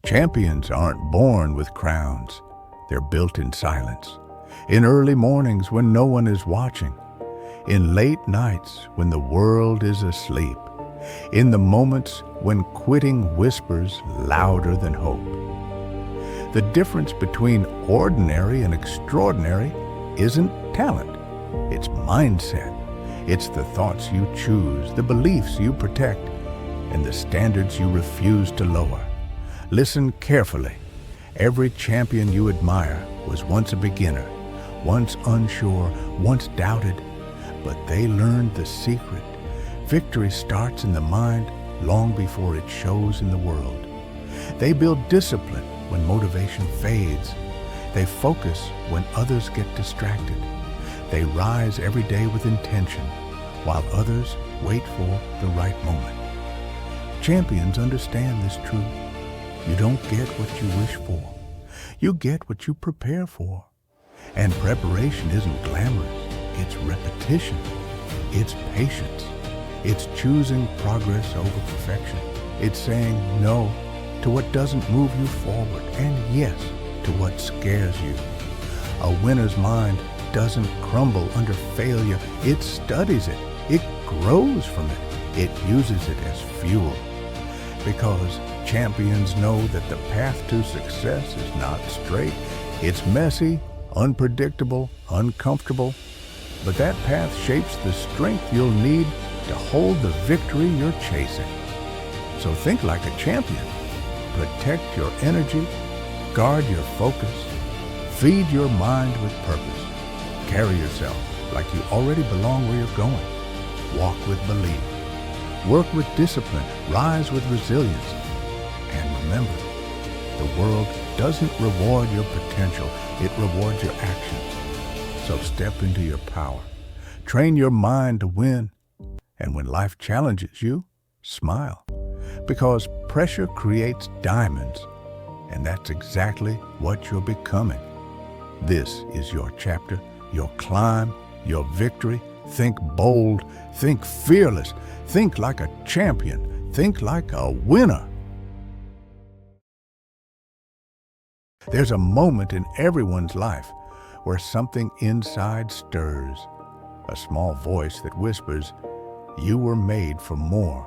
Champions aren't born with crowns. They're built in silence. In early mornings when no one is watching. In late nights when the world is asleep. In the moments when quitting whispers louder than hope. The difference between ordinary and extraordinary isn't talent. It's mindset. It's the thoughts you choose, the beliefs you protect, and the standards you refuse to lower. Listen carefully. Every champion you admire was once a beginner, once unsure, once doubted, but they learned the secret. Victory starts in the mind long before it shows in the world. They build discipline when motivation fades. They focus when others get distracted. They rise every day with intention, while others wait for the right moment. Champions understand this truth. You don't get what you wish for. You get what you prepare for. And preparation isn't glamorous. It's repetition. It's patience. It's choosing progress over perfection. It's saying no to what doesn't move you forward and yes to what scares you. A winner's mind doesn't crumble under failure. It studies it. It grows from it. It uses it as fuel. Because champions know that the path to success is not straight. It's messy, unpredictable, uncomfortable. But that path shapes the strength you'll need to hold the victory you're chasing. So think like a champion. Protect your energy. Guard your focus. Feed your mind with purpose. Carry yourself like you already belong where you're going. Walk with belief. Work with discipline. Rise with resilience. And remember, the world doesn't reward your potential. It rewards your actions. So step into your power. Train your mind to win. And when life challenges you, smile. Because pressure creates diamonds. And that's exactly what you're becoming. This is your chapter, your climb, your victory. Think bold, think fearless, think like a champion, think like a winner. There's a moment in everyone's life where something inside stirs, a small voice that whispers, "You were made for more."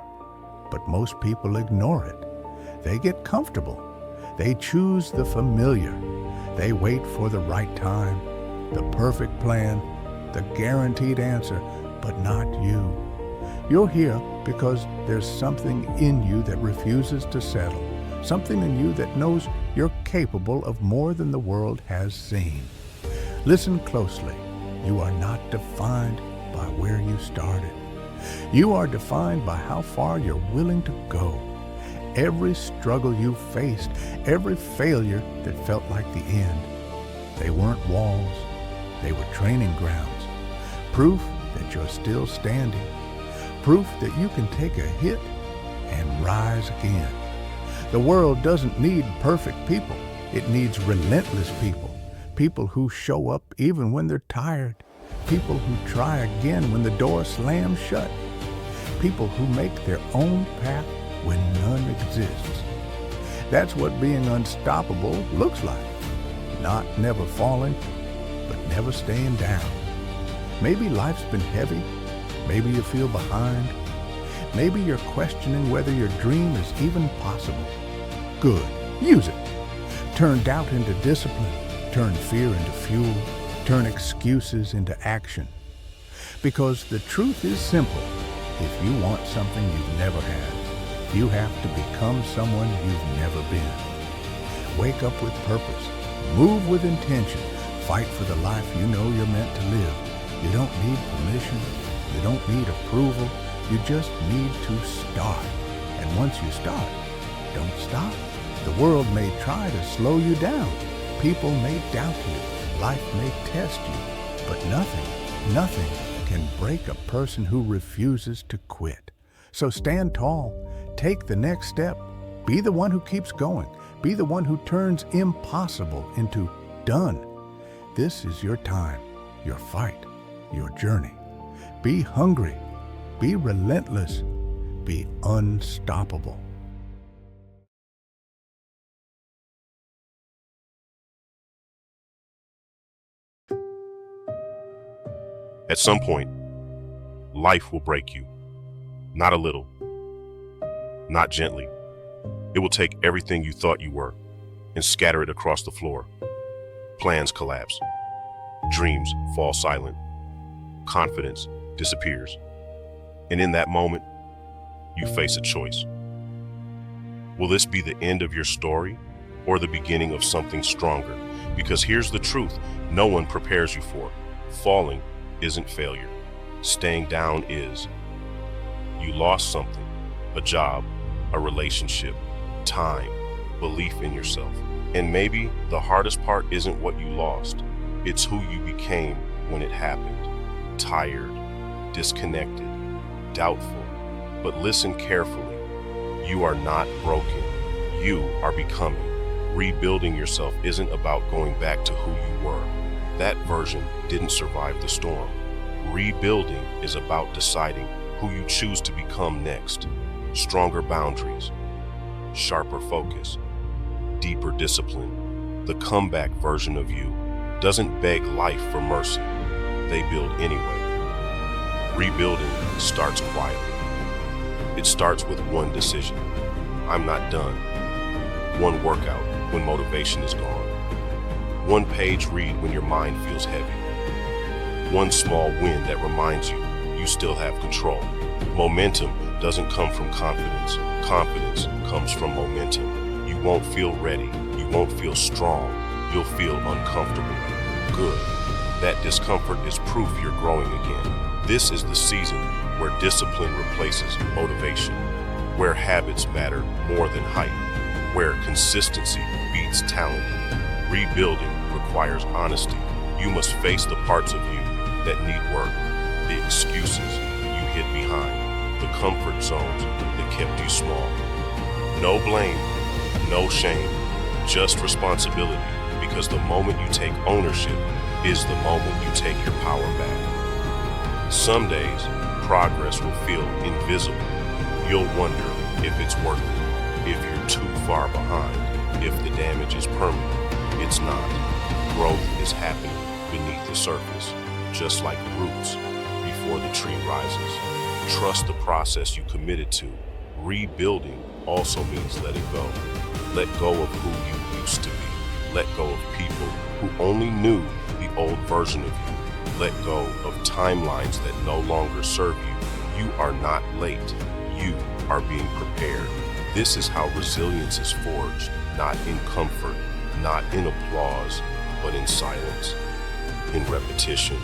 But most people ignore it. They get comfortable. They choose the familiar. They wait for the right time, the perfect plan, the guaranteed answer, but not you. You're here because there's something in you that refuses to settle, something in you that knows you're capable of more than the world has seen. Listen closely. You are not defined by where you started. You are defined by how far you're willing to go. Every struggle you faced, every failure that felt like the end, they weren't walls, they were training grounds. Proof that you're still standing. Proof that you can take a hit and rise again. The world doesn't need perfect people. It needs relentless people. People who show up even when they're tired. People who try again when the door slams shut. People who make their own path when none exists. That's what being unstoppable looks like. Not never falling, but never staying down. Maybe life's been heavy. Maybe you feel behind. Maybe you're questioning whether your dream is even possible. Good. Use it. Turn doubt into discipline. Turn fear into fuel. Turn excuses into action. Because the truth is simple. If you want something you've never had, you have to become someone you've never been. Wake up with purpose. Move with intention. Fight for the life you know you're meant to live. You don't need permission. You don't need approval. You just need to start. And once you start, don't stop. The world may try to slow you down. People may doubt you. Life may test you. But nothing can break a person who refuses to quit. So stand tall. Take the next step. Be the one who keeps going. Be the one who turns impossible into done. This is your time, your fight, your journey. Be hungry. Be relentless. Be unstoppable. At some point, life will break you. Not a little, not gently. It will take everything you thought you were and scatter it across the floor. Plans collapse. Dreams fall silent. Confidence disappears. And in that moment, you face a choice. Will this be the end of your story or the beginning of something stronger? Because here's the truth no one prepares you for. Falling isn't failure. Staying down is. You lost something, a job, a relationship, time, belief in yourself. And maybe the hardest part isn't what you lost. It's who you became when it happened. Tired, disconnected, doubtful. But listen carefully. You are not broken. You are becoming. Rebuilding yourself isn't about going back to who you were. That version didn't survive the storm. Rebuilding is about deciding who you choose to become next. Stronger boundaries, sharper focus, deeper discipline. The comeback version of you doesn't beg life for mercy. They build anyway. Rebuilding starts quietly. It starts with one decision. I'm not done. One workout when motivation is gone. One page read when your mind feels heavy. One small win that reminds you you still have control. Momentum doesn't come from confidence. Confidence comes from momentum. You won't feel ready. You won't feel strong. You'll feel uncomfortable. Good. That discomfort is proof you're growing again. This is the season where discipline replaces motivation, where habits matter more than height, where consistency beats talent. Rebuilding requires honesty. You must face the parts of you that need work, the excuses you hid behind, the comfort zones that kept you small. No blame, no shame, just responsibility, because the moment you take ownership is the moment you take your power back. Some days, progress will feel invisible. You'll wonder if it's worth it, if you're too far behind, if the damage is permanent. It's not. Growth is happening beneath the surface, just like roots before the tree rises. Trust the process you committed to. Rebuilding also means letting go. Let go of who you used to be. Let go of people who only knew the old version of you. Let go of timelines that no longer serve you. You are not late. You are being prepared. This is how resilience is forged, not in comfort, not in applause, but in silence, in repetition,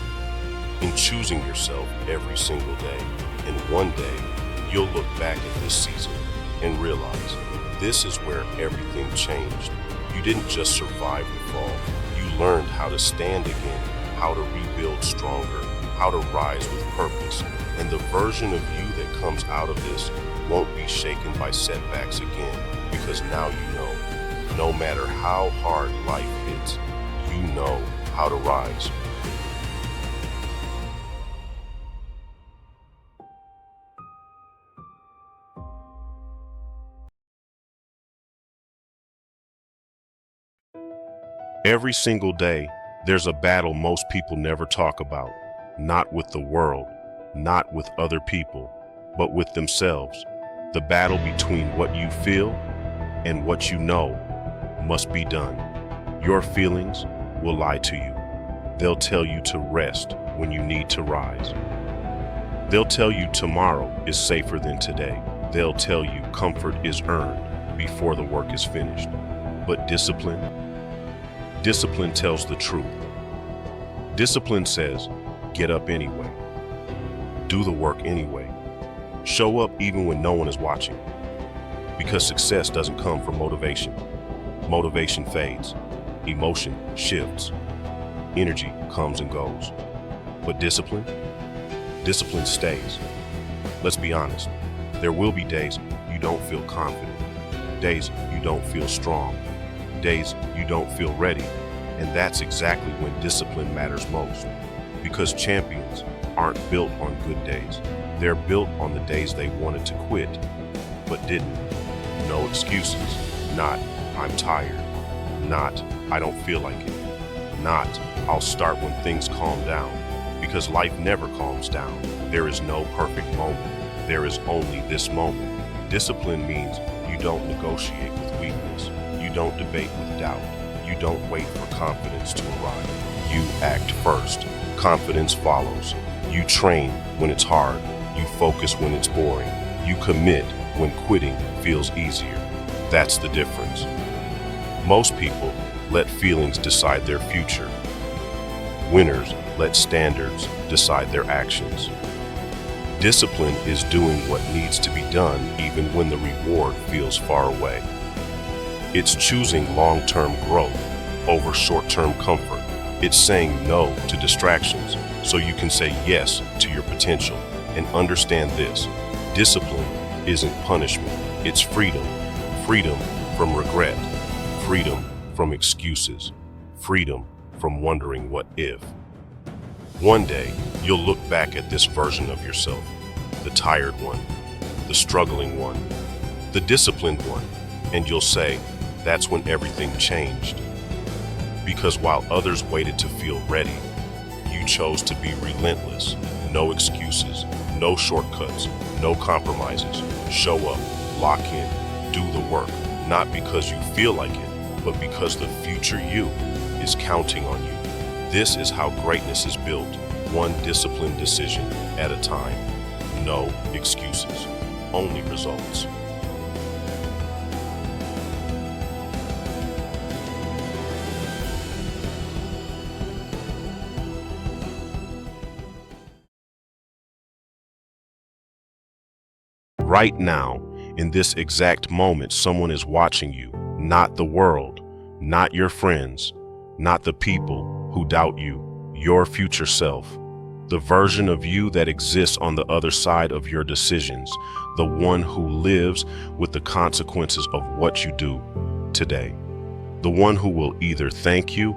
in choosing yourself every single day. And one day, you'll look back at this season and realize this is where everything changed. You didn't just survive the fall. You learned how to stand again, how to rebuild stronger, how to rise with purpose. And the version of you that comes out of this won't be shaken by setbacks again, because now you know. No matter how hard life hits, you know how to rise. Every single day, there's a battle most people never talk about. Not with the world, not with other people, but with themselves. The battle between what you feel and what you know must be done. Your feelings will lie to you. They'll tell you to rest when you need to rise. They'll tell you tomorrow is safer than today. They'll tell you comfort is earned before the work is finished. But discipline tells the truth. Discipline says, get up anyway. Do the work anyway. Show up even when no one is watching. Because success doesn't come from motivation. Motivation fades. Emotion shifts. Energy comes and goes. But discipline stays. Let's be honest. There will be days you don't feel confident. Days you don't feel strong. Days you don't feel ready. And that's exactly when discipline matters most. Because champions aren't built on good days. They're built on the days they wanted to quit, but didn't. No excuses. Not, I'm tired. Not, I don't feel like it. Not, I'll start when things calm down. because life never calms down. There is no perfect moment. There is only this moment. Discipline means you don't negotiate with weakness. You don't debate with doubt. You don't wait for confidence to arrive. You act first. Confidence follows. You train when it's hard. You focus when it's boring. You commit when quitting feels easier. That's the difference. Most people let feelings decide their future. Winners let standards decide their actions. Discipline is doing what needs to be done even when the reward feels far away. It's choosing long-term growth over short-term comfort. It's saying no to distractions so you can say yes to your potential. And understand this, discipline isn't punishment, it's freedom. Freedom from regret, freedom from excuses, freedom from wondering what if. One day, you'll look back at this version of yourself, the tired one, the struggling one, the disciplined one, and you'll say, that's when everything changed. Because while others waited to feel ready, you chose to be relentless. No excuses, no shortcuts, no compromises. Show up, lock in, do the work, not because you feel like it, but because the future you is counting on you. This is how greatness is built, one disciplined decision at a time. No excuses, only results. Right now, in this exact moment, someone is watching you, not the world, not your friends, not the people who doubt you, your future self, the version of you that exists on the other side of your decisions, the one who lives with the consequences of what you do today, the one who will either thank you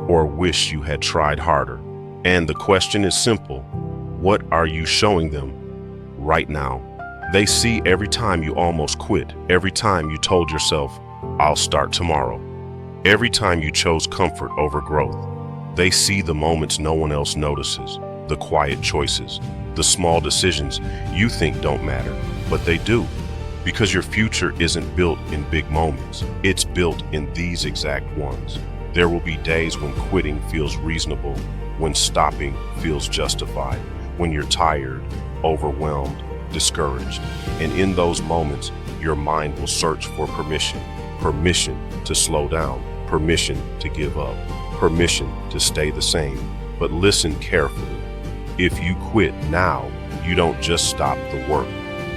or wish you had tried harder. And the question is simple, what are you showing them right now? They see every time you almost quit, every time you told yourself, I'll start tomorrow, every time you chose comfort over growth. They see the moments no one else notices, the quiet choices, the small decisions you think don't matter, but they do, because your future isn't built in big moments. It's built in these exact ones. There will be days when quitting feels reasonable, when stopping feels justified, when you're tired, overwhelmed, discouraged. And in those moments, your mind will search for permission to slow down, permission to give up, permission to stay the same. But listen carefully. If you quit now, you don't just stop the work.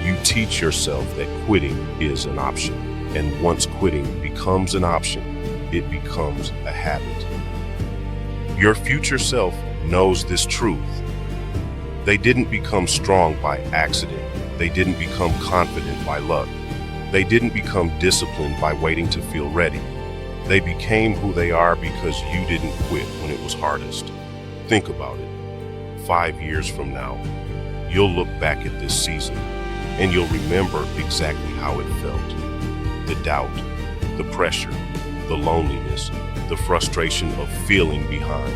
You teach yourself that quitting is an option. And once quitting becomes an option, it becomes a habit. Your future self knows this truth. They didn't become strong by accident. They didn't become confident by luck. They didn't become disciplined by waiting to feel ready. They became who they are because you didn't quit when it was hardest. Think about it. 5 years from now, you'll look back at this season and you'll remember exactly how it felt. The doubt, the pressure, the loneliness, the frustration of feeling behind.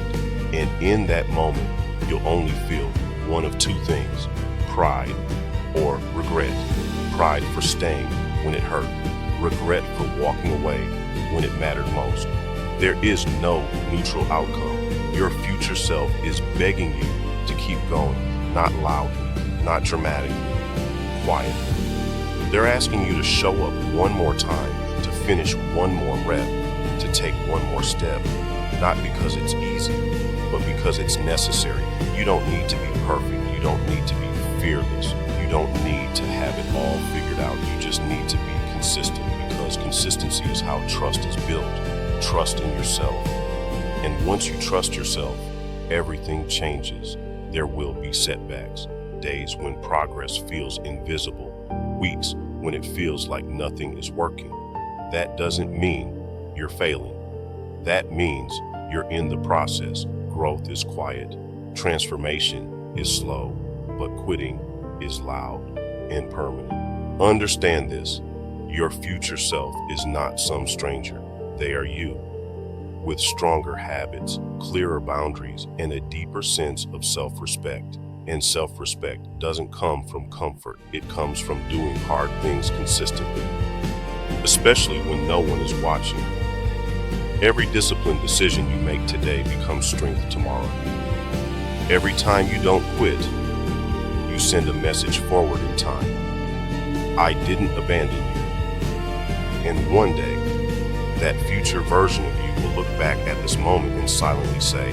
And in that moment, you'll only feel one of two things, pride or regret. Pride for staying when it hurt, regret for walking away when it mattered most. There is no neutral outcome. Your future self is begging you to keep going, not loudly, not dramatically, quietly. They're asking you to show up one more time, to finish one more rep, to take one more step, not because it's easy, but because it's necessary. You don't need to be perfect. You don't need to be fearless. You don't need to have it all figured out. You just need to be consistent, because consistency is how trust is built. Trust in yourself. And once you trust yourself, everything changes. There will be setbacks, days when progress feels invisible, weeks when it feels like nothing is working. That doesn't mean you're failing. That means you're in the process. Growth is quiet. Transformation is slow, but quitting is loud and permanent. Understand this. Your future self is not some stranger. They are you. with stronger habits, clearer boundaries, and a deeper sense of self-respect. And self-respect doesn't come from comfort, it comes from doing hard things consistently, especially when no one is watching. Every disciplined decision you make today becomes strength tomorrow. Every time you don't quit, you send a message forward in time. I didn't abandon you. And one day, that future version of you will look back at this moment and silently say,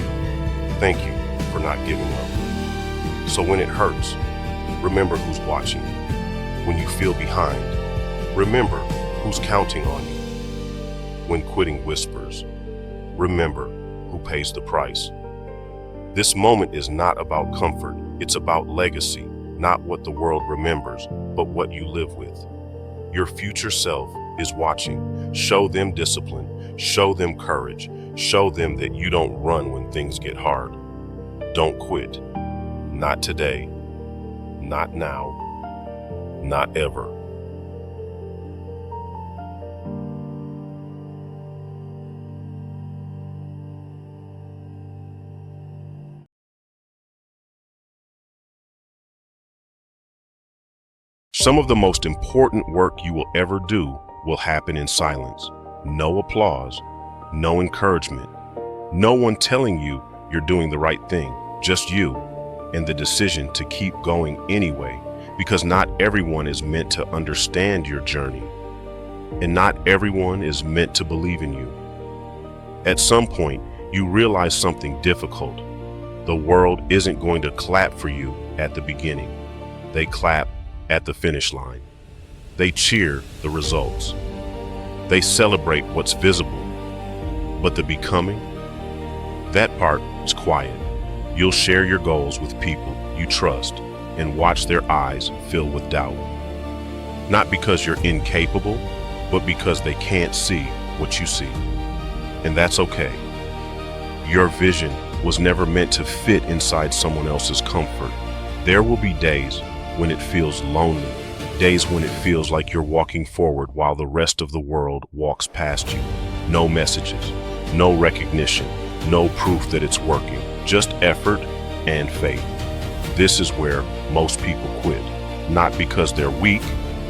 thank you for not giving up. So when it hurts, remember who's watching. When you feel behind, remember who's counting on you. When quitting whispers, remember who pays the price. This moment is not about comfort, it's about legacy, not what the world remembers, but what you live with. Your future self is watching. Show them discipline, show them courage, show them that you don't run when things get hard. Don't quit. Not today, not now, not ever. Some of the most important work you will ever do will happen in silence. No applause, no encouragement, no one telling you you're doing the right thing, just you and the decision to keep going anyway, because not everyone is meant to understand your journey, and not everyone is meant to believe in you. At some point, you realize something difficult. The world isn't going to clap for you at the beginning. They clap at the finish line. They cheer the results. They celebrate what's visible. But the becoming, that part is quiet. You'll share your goals with people you trust and watch their eyes fill with doubt. Not because you're incapable, but because they can't see what you see. And that's okay. Your vision was never meant to fit inside someone else's comfort. There will be days when it feels lonely, days when it feels like you're walking forward while the rest of the world walks past you. No messages, no recognition, no proof that it's working, just effort and faith. This is where most people quit, not because they're weak,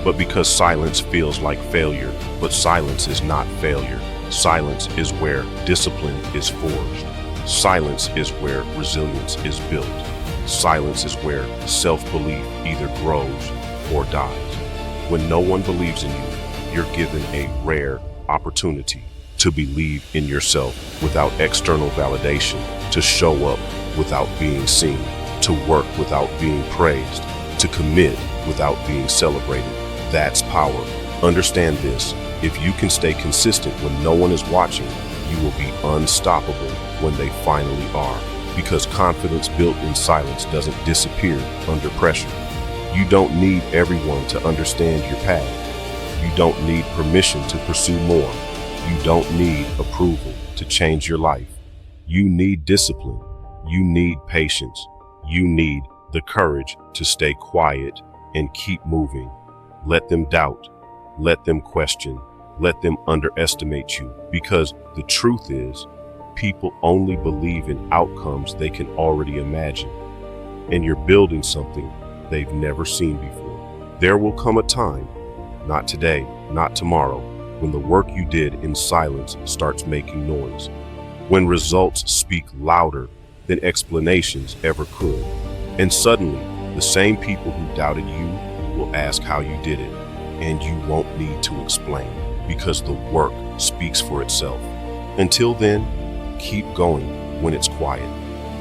but because silence feels like failure. But silence is not failure. Silence is where discipline is forged. Silence is where resilience is built. Silence is where self-belief either grows or dies. When no one believes in you, you're given a rare opportunity to believe in yourself without external validation, to show up without being seen, to work without being praised, to commit without being celebrated. That's power. Understand this. If you can stay consistent when no one is watching, you will be unstoppable when they finally are. Because confidence built in silence doesn't disappear under pressure. You don't need everyone to understand your path. You don't need permission to pursue more. You don't need approval to change your life. You need discipline. You need patience. You need the courage to stay quiet and keep moving. Let them doubt. Let them question. Let them underestimate you. Because the truth is, people only believe in outcomes they can already imagine. And you're building something they've never seen before. There will come a time, not today, not tomorrow, when the work you did in silence starts making noise. When results speak louder than explanations ever could. And suddenly, the same people who doubted you will ask how you did it. And you won't need to explain, because the work speaks for itself. Until then, keep going when it's quiet.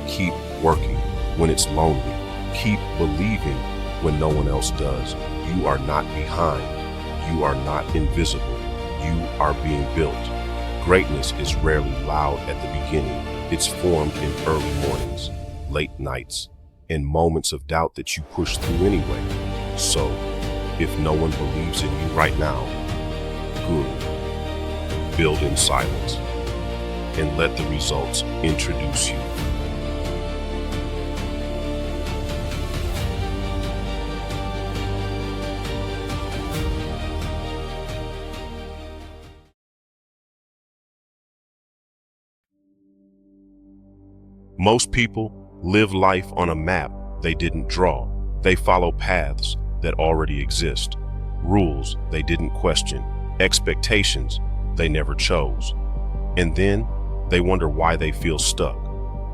Keep working when it's lonely. Keep believing when no one else does. You are not behind. You are not invisible. You are being built. Greatness is rarely loud at the beginning. It's formed in early mornings, late nights, and moments of doubt that you push through anyway. So, if no one believes in you right now, good. Build in silence and let the results introduce you. Most people live life on a map they didn't draw. They follow paths that already exist, rules they didn't question, expectations they never chose. And then they wonder why they feel stuck.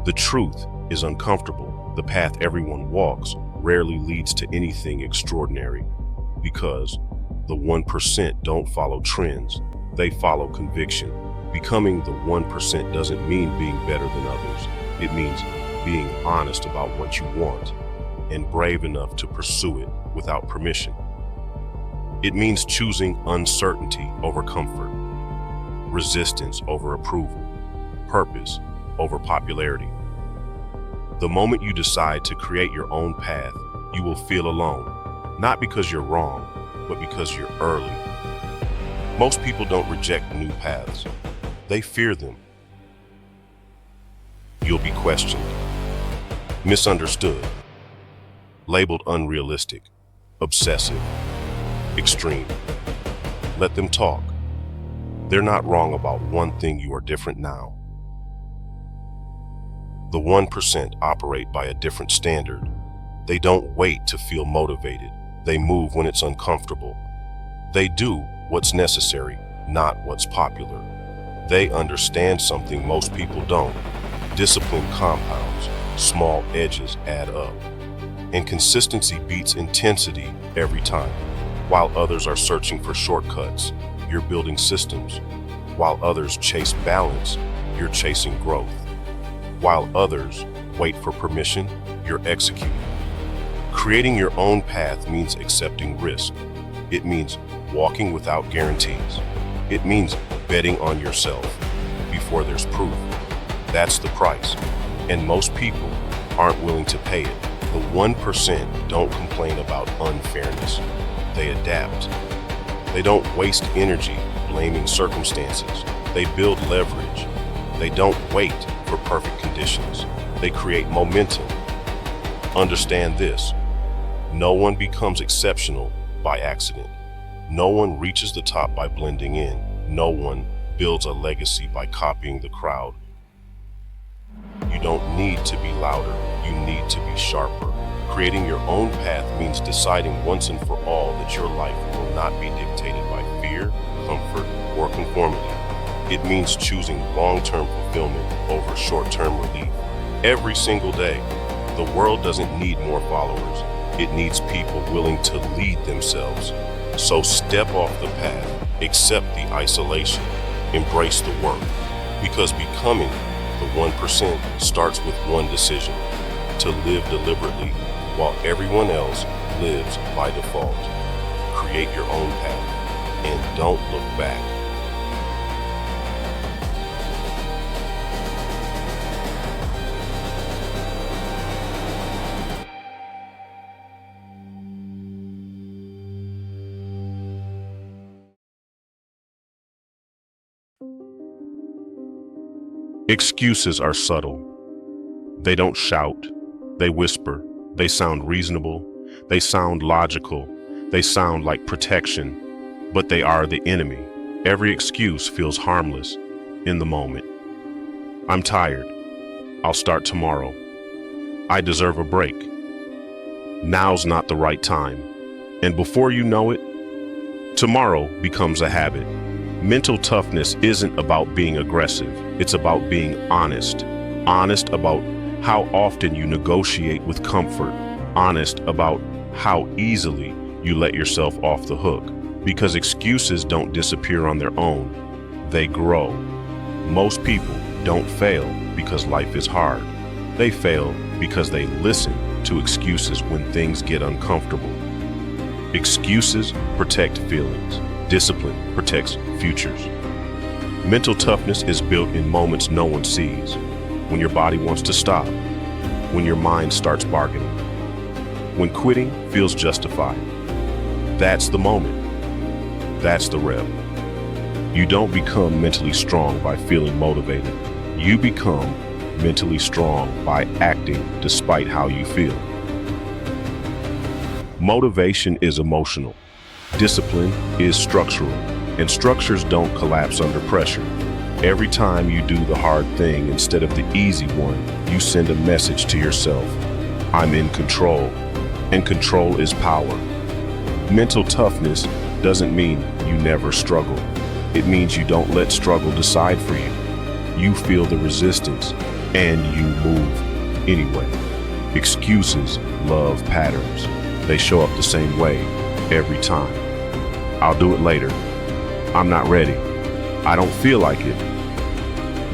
The truth is uncomfortable. The path everyone walks rarely leads to anything extraordinary, because the 1% don't follow trends, they follow conviction. Becoming the 1% doesn't mean being better than others. It means being honest about what you want and brave enough to pursue it without permission. It means choosing uncertainty over comfort, resistance over approval, purpose over popularity. The moment you decide to create your own path, you will feel alone, not because you're wrong, but because you're early. Most people don't reject new paths. They fear them. You'll be questioned, misunderstood, labeled unrealistic, obsessive, extreme. Let them talk. They're not wrong about one thing: you are different now. The 1% operate by a different standard. They don't wait to feel motivated. They move when it's uncomfortable. They do what's necessary, not what's popular. They understand something most people don't. Discipline compounds, small edges add up, and consistency beats intensity every time. While others are searching for shortcuts, you're building systems. While others chase balance, you're chasing growth. While others wait for permission, you're executing. Creating your own path means accepting risk. It means walking without guarantees. It means betting on yourself before there's proof. That's the price, and most people aren't willing to pay it. The 1% don't complain about unfairness. They adapt. They don't waste energy blaming circumstances. They build leverage. They don't wait for perfect conditions. They create momentum. Understand this: no one becomes exceptional by accident. No one reaches the top by blending in. No one builds a legacy by copying the crowd. You don't need to be louder, you need to be sharper. Creating your own path means deciding once and for all that your life will not be dictated by fear, comfort, or conformity. It means choosing long-term fulfillment over short-term relief. Every single day, the world doesn't need more followers. It needs people willing to lead themselves. So step off the path, accept the isolation, embrace the work, because becoming the 1% starts with one decision: to live deliberately while everyone else lives by default. Create your own path and don't look back. Excuses are subtle. They don't shout, they whisper, they sound reasonable, they sound logical, they sound like protection, but they are the enemy. Every excuse feels harmless in the moment. I'm tired. I'll start tomorrow. I deserve a break. Now's not the right time. And before you know it, tomorrow becomes a habit. Mental toughness isn't about being aggressive. It's about being honest. Honest about how often you negotiate with comfort. Honest about how easily you let yourself off the hook. Because excuses don't disappear on their own. They grow. Most people don't fail because life is hard. They fail because they listen to excuses when things get uncomfortable. Excuses protect feelings. Discipline protects futures. Mental toughness is built in moments no one sees. When your body wants to stop. When your mind starts bargaining. When quitting feels justified. That's the moment. That's the rep. You don't become mentally strong by feeling motivated. You become mentally strong by acting despite how you feel. Motivation is emotional. Discipline is structural, and structures don't collapse under pressure. Every time you do the hard thing instead of the easy one, you send a message to yourself. I'm in control, and control is power. Mental toughness doesn't mean you never struggle. It means you don't let struggle decide for you. You feel the resistance, and you move anyway. Excuses love patterns. They show up the same way every time. I'll do it later. I'm not ready. I don't feel like it.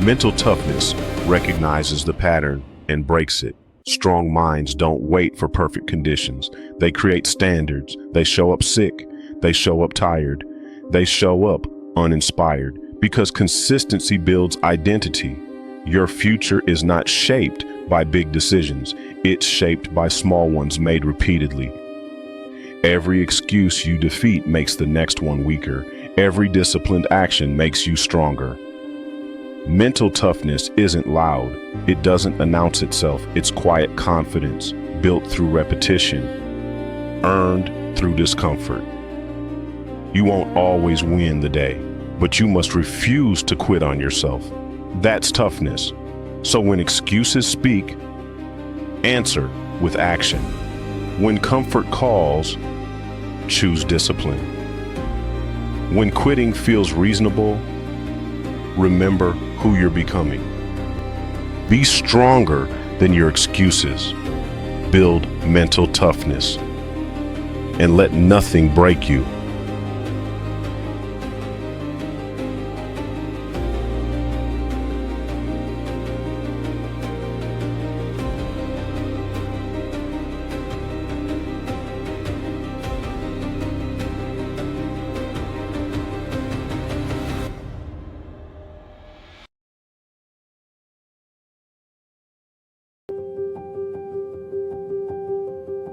Mental toughness recognizes the pattern and breaks it. Strong minds don't wait for perfect conditions. They create standards. They show up sick. They show up tired. They show up uninspired because consistency builds identity. Your future is not shaped by big decisions. It's shaped by small ones made repeatedly. Every excuse you defeat makes the next one weaker. Every disciplined action makes you stronger. Mental toughness isn't loud. It doesn't announce itself. It's quiet confidence, built through repetition, earned through discomfort. You won't always win the day, but you must refuse to quit on yourself. That's toughness. So when excuses speak, answer with action. When comfort calls, choose discipline. When quitting feels reasonable, remember who you're becoming. Be stronger than your excuses. Build mental toughness. And let nothing break you.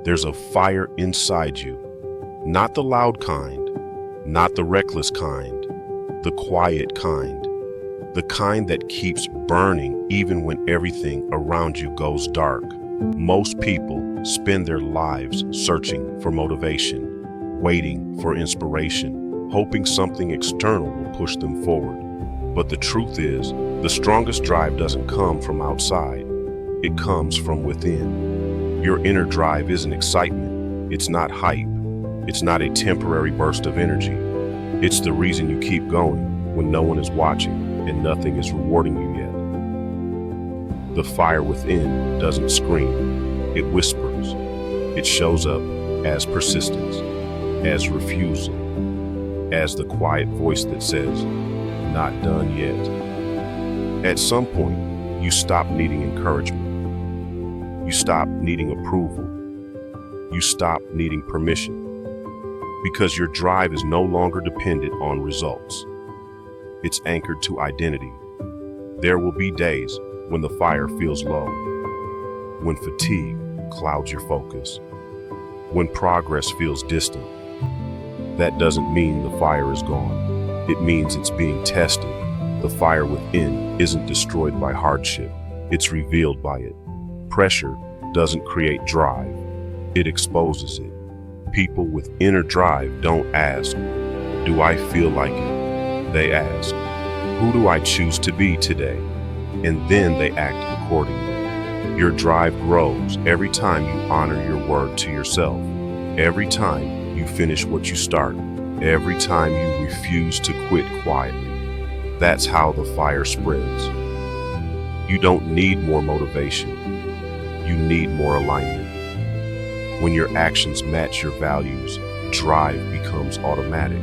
There's a fire inside you, not the loud kind, not the reckless kind, the quiet kind, the kind that keeps burning even when everything around you goes dark. Most people spend their lives searching for motivation, waiting for inspiration, hoping something external will push them forward. But the truth is, the strongest drive doesn't come from outside, it comes from within. Your inner drive isn't excitement, it's not hype, it's not a temporary burst of energy. It's the reason you keep going when no one is watching and nothing is rewarding you yet. The fire within doesn't scream, it whispers. It shows up as persistence, as refusal, as the quiet voice that says, not done yet. At some point, you stop needing encouragement. You stop needing approval. You stop needing permission because your drive is no longer dependent on results. It's anchored to identity. There will be days when the fire feels low, when fatigue clouds your focus, when progress feels distant. That doesn't mean the fire is gone. It means it's being tested. The fire within isn't destroyed by hardship. It's revealed by it. Pressure doesn't create drive, it exposes it. People with inner drive don't ask, do I feel like it? They ask, who do I choose to be today? And then they act accordingly. Your drive grows every time you honor your word to yourself, every time you finish what you start, every time you refuse to quit quietly. That's how the fire spreads. You don't need more motivation. You need more alignment. When your actions match your values, drive becomes automatic.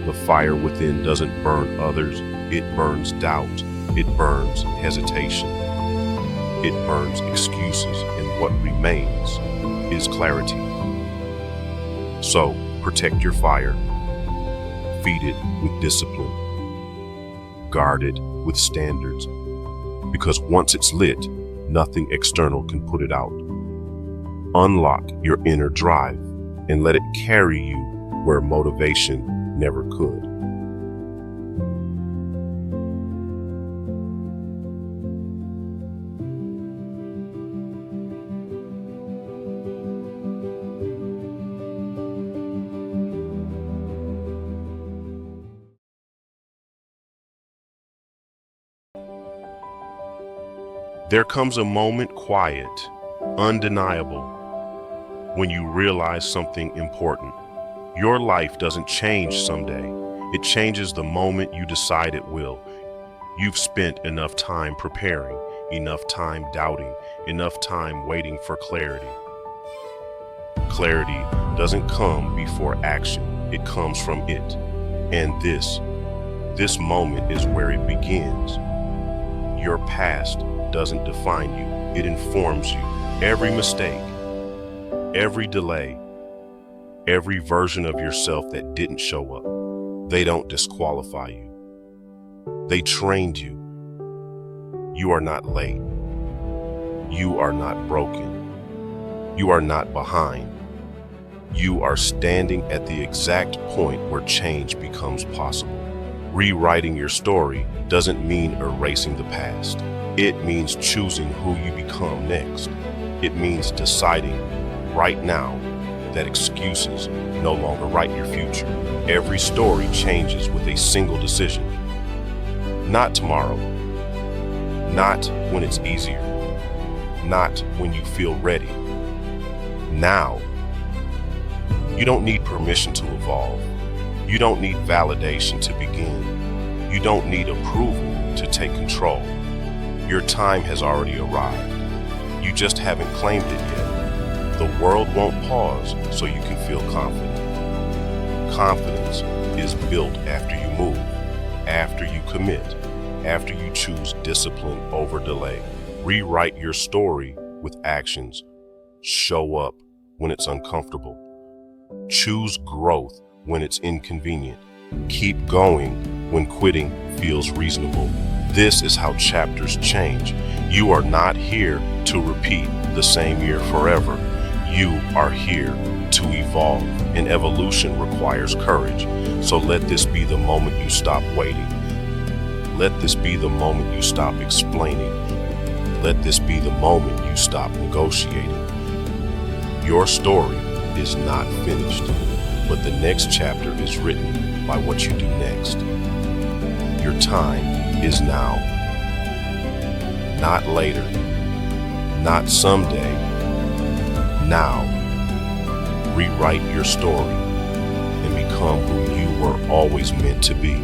The fire within doesn't burn others, it burns doubt, it burns hesitation, it burns excuses, and what remains is clarity. So, protect your fire, feed it with discipline, guard it with standards, because once it's lit, nothing external can put it out. Unlock your inner drive and let it carry you where motivation never could. There comes a moment, quiet, undeniable, when you realize something important. Your life doesn't change someday. It changes the moment you decide it will. You've spent enough time preparing, enough time doubting, enough time waiting for clarity. Clarity doesn't come before action. It comes from it. And this moment is where it begins. Your past doesn't define you. It informs you. Every mistake, every delay, every version of yourself that didn't show up, they don't disqualify you. They trained you. You are not late. You are not broken. You are not behind. You are standing at the exact point where change becomes possible. Rewriting your story doesn't mean erasing the past. It means choosing who you become next. It means deciding right now that excuses no longer write your future. Every story changes with a single decision. Not tomorrow. Not when it's easier. Not when you feel ready. Now. You don't need permission to evolve. You don't need validation to begin. You don't need approval to take control. Your time has already arrived. You just haven't claimed it yet. The world won't pause so you can feel confident. Confidence is built after you move, after you commit, after you choose discipline over delay. Rewrite your story with actions. Show up when it's uncomfortable. Choose growth when it's inconvenient. Keep going when quitting feels reasonable. This is how chapters change. You are not here to repeat the same year forever. You are here to evolve, and evolution requires courage. So let this be the moment you stop waiting. Let this be the moment you stop explaining. Let this be the moment you stop negotiating. Your story is not finished, but the next chapter is written by what you do next. Your time is now. Not later. Not someday. Now. Rewrite your story and become who you were always meant to be.